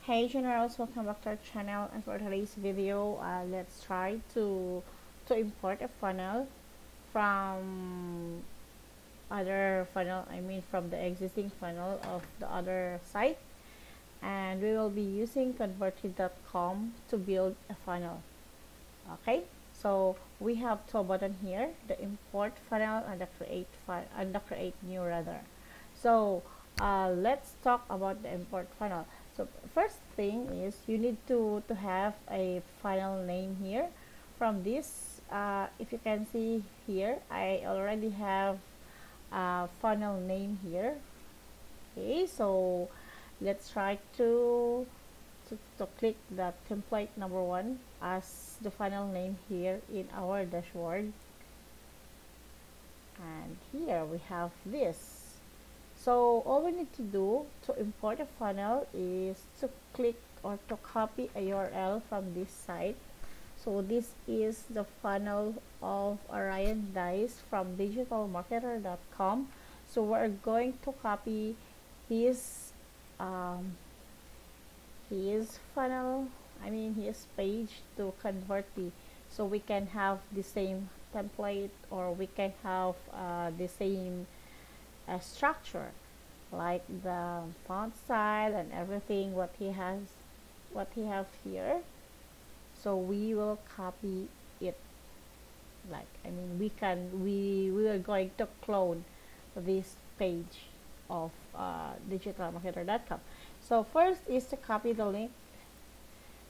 Hey generals, welcome back to our channel, and for today's video, let's try to import a funnel from from the existing funnel of the other site, and we will be using Convertri.com to build a funnel. Okay, so we have two buttons here: the import funnel and the create new rather. So let's talk about the import funnel. So first thing is you need to have a funnel name here. From this, if you can see here, I already have a funnel name here. Okay, so let's try to click the template number 1 as the funnel name here in our dashboard, and here we have this. So all we need to do to import a funnel is to click or to copy a URL from this site. So this is the funnel of Orion Dice from digitalmarketer.com. So we're going to copy his funnel, his page to Convertri, so we can have the same template, or we can have the same structure, like the font style and everything what he have here. So we will copy it, we are going to clone this page of digitalmarketer.com. So first is to copy the link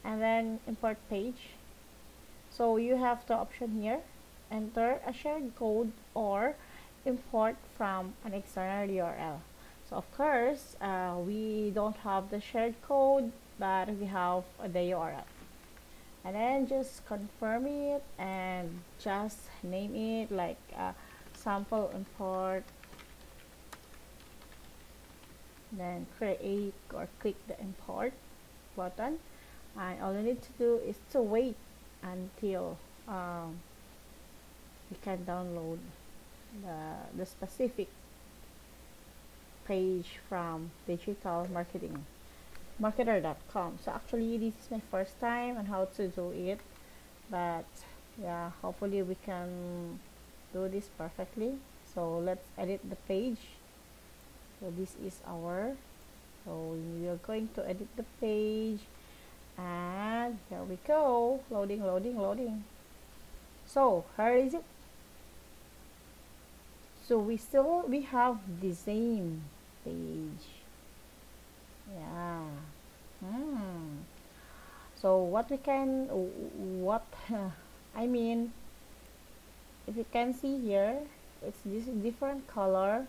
and then import page. So you have the option here: enter a shared code or import from an external URL. So of course, we don't have the shared code, but we have the URL. And then just confirm it and just name it like sample import. Then create or click the import button, and all you need to do is to wait until you can download the specific page from digitalmarketer.com. So actually this is my first time on how to do it, but yeah, hopefully we can do this perfectly. So let's edit the page. So this is so we are going to edit the page, and here we go, loading. So here is it. So we have the same page. Yeah. So what if you can see here, it's this different color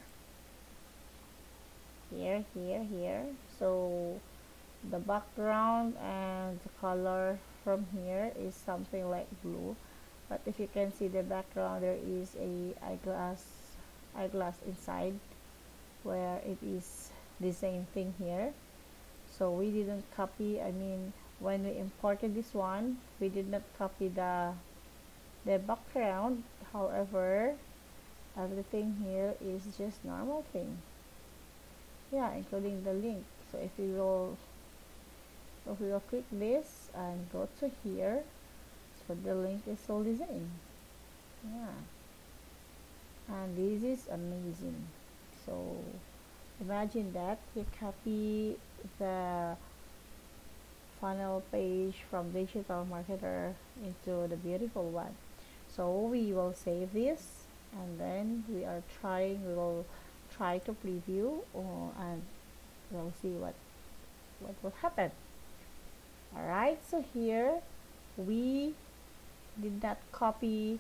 here. So the background and the color from here is something like blue, but if you can see the background, there is a eyeglass inside, where it is the same thing here. So we didn't copy, when we imported this one, we did not copy the background. However, everything here is just normal thing, yeah, including the link. So if we will click this and go to here, so the link is all the same. Yeah, and this is amazing. So imagine that you copy the funnel page from digital marketer into the beautiful one. So we will save this, and then we will try to preview, and we'll see what will happen. Alright, so here we did not copy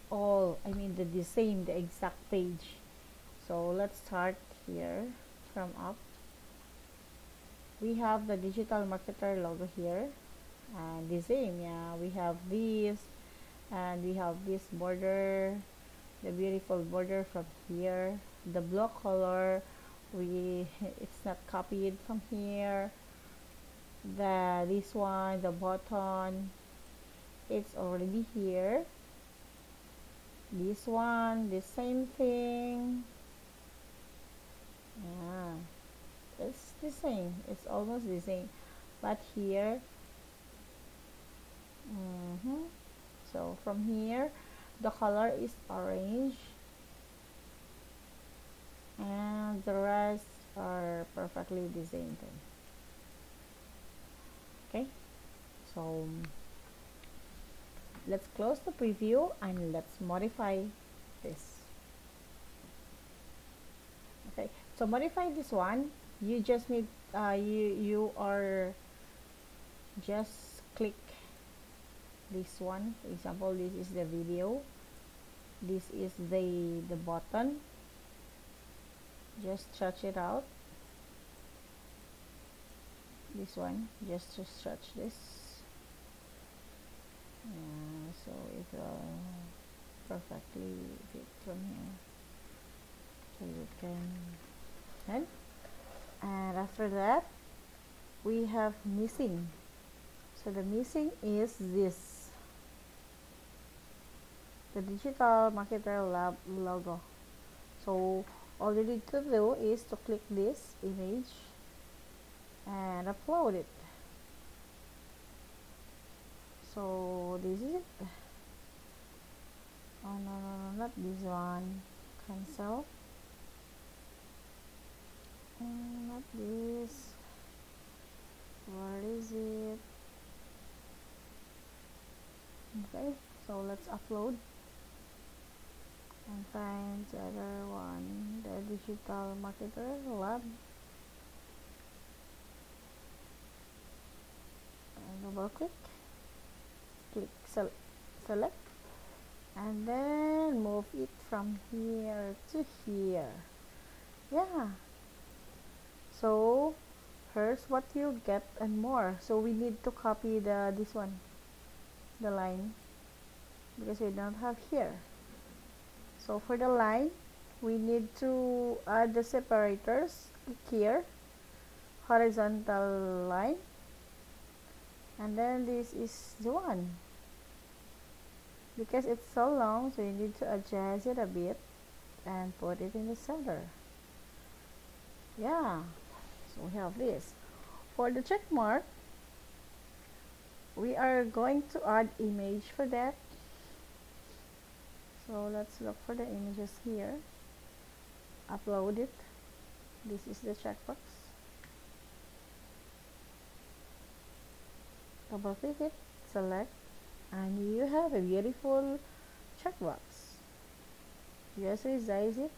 the exact page. So let's start here from up. We have the digital marketer logo here, and the same, yeah, we have this, and we have this border, the beautiful border from here. The blue color, it's not copied from here. This one, the button, it's already here. This one, the same thing. Yeah, it's the same, it's almost the same, but here so from here the color is orange and the rest are perfectly the same thing. Okay, so let's close the preview and let's modify this. Okay, so modify this one, you just need you are just click this one. For example, this is the video, this is the button, just stretch it out. This one, just to stretch this, so it will perfectly fit from here, so you can. And after that we have missing, so the missing is this, the Digital Marketer Lab logo. So all you need to do is to click this image and upload it. So this is it. Oh no, not this one, cancel. Not this, where is it? Okay, so let's upload and find the other one, the Digital Marketer Lab, and double click select and then move it from here to here. Yeah, so here's what you get and more. So we need to copy this one, the line, because we don't have here. So for the line we need to add the separators. Click here, horizontal line, and then this is the one, because it's so long, so you need to adjust it a bit and put it in the center. Yeah, so we have this. For the check mark, we are going to add image for that. So let's look for the images here, upload it. This is the checkbox, double click it, select, and you have a beautiful checkbox. Just resize it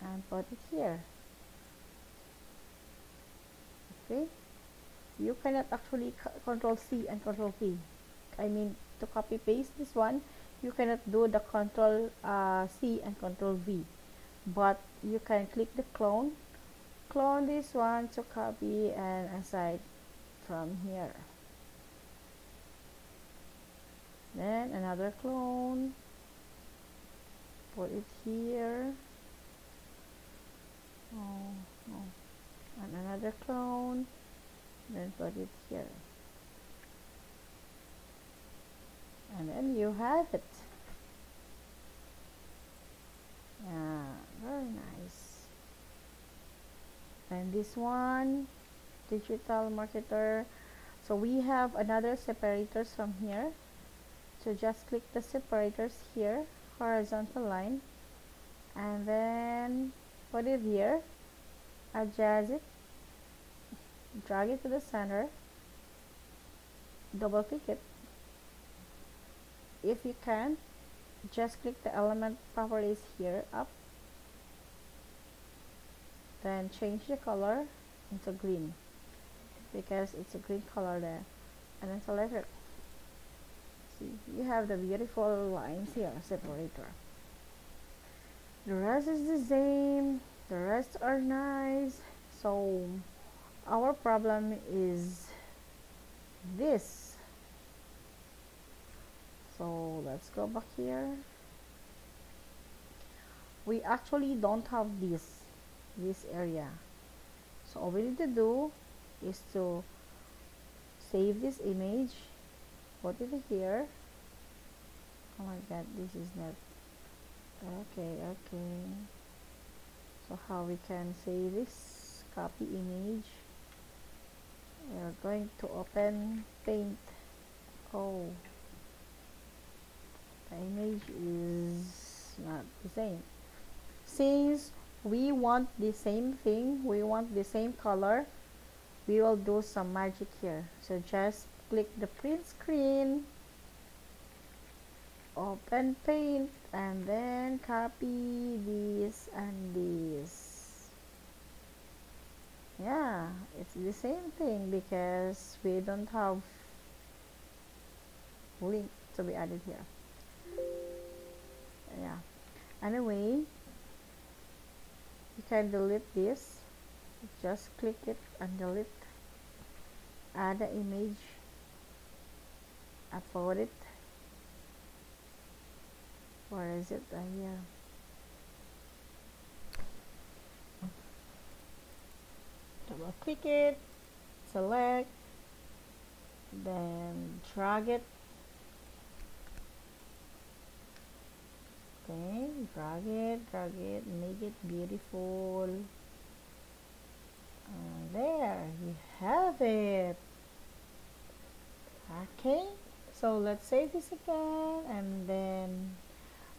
and put it here. Okay, you cannot actually control C and control V. I mean, to copy paste this one, you cannot do the control C and control V, but you can click the clone this one to copy and aside from here. Then another clone, put it here. Oh no, and another clone, then put it here, and then you have it. Yeah, very nice. And this one, Digital Marketer. So we have another separators from here, so just click the separators here, horizontal line, and then put it here, adjust it, drag it to the center, double click it. If you can, just click the element properties here, up, then change the color into green, because it's a green color there, and then select it. See, you have the beautiful lines here, separator. The rest is the same, the rest are nice. So our problem is this. So let's go back here. We actually don't have this area, so all we need to do is to save this image, put it here. Oh my god, this is not okay. So how we can save this? copy image. We're going to open paint. Oh, the image is not the same. Since we want the same thing, we want the same color, we will do some magic here. So just click the print screen, open paint, and then copy this and this. Yeah, it's the same thing because we don't have link to be added here. Yeah, anyway, you can delete this. Just click it and delete. Add the image, upload it. Where is it? Here. Double click it, select, then drag it. Okay, drag it, make it beautiful. And there you have it. Okay, so let's save this again and then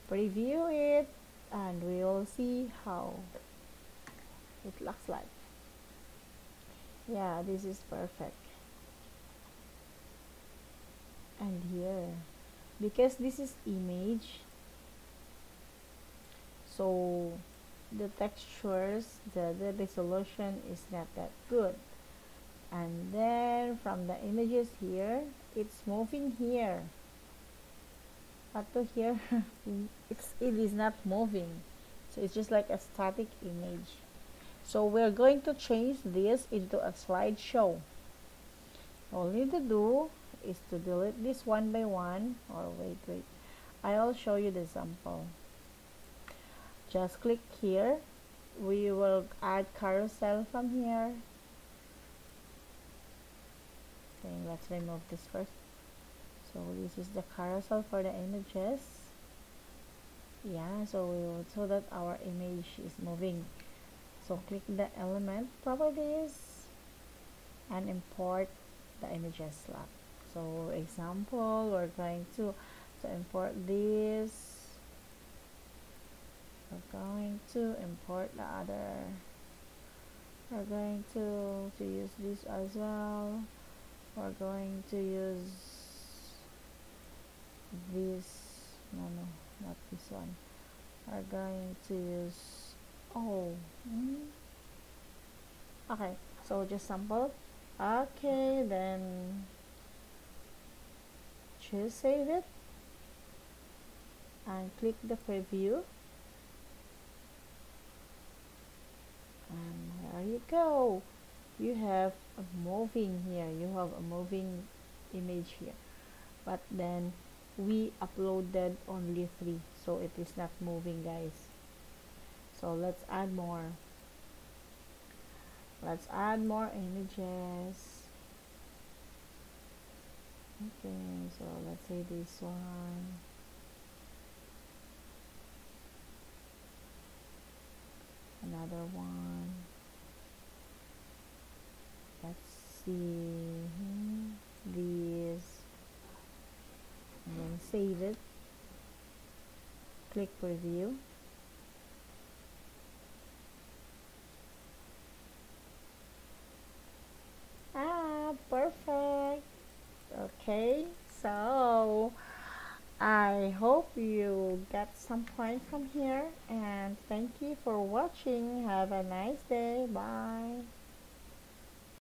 preview it, and we will see how it looks like. Yeah, this is perfect. And here, because this is image, so the textures, the resolution is not that good. And then from the images here, it's moving here, but to here it is not moving, so it's just like a static image. So we're going to change this into a slideshow. All you need to do is to delete this one by one, or wait, I'll show you the sample. Just click here. We will add carousel from here. Okay, let's remove this first. So this is the carousel for the images. Yeah, so that our image is moving. So click the element properties and import the images slot. So example, we're going to import this. We're going to import the other. We're going to use this as well. We're going to use this. No, not this one. We're going to use okay, so just sample. Okay, then choose save it and click the preview, and there you go. You have a moving here, you have a moving image here, but then we uploaded only 3, so it is not moving, guys. So let's add more. Let's add more images. Okay, so let's say this one. Another one. Let's see these, and then save it. Click preview. Perfect. Okay, so I hope you get some point from here, and thank you for watching. Have a nice day. Bye.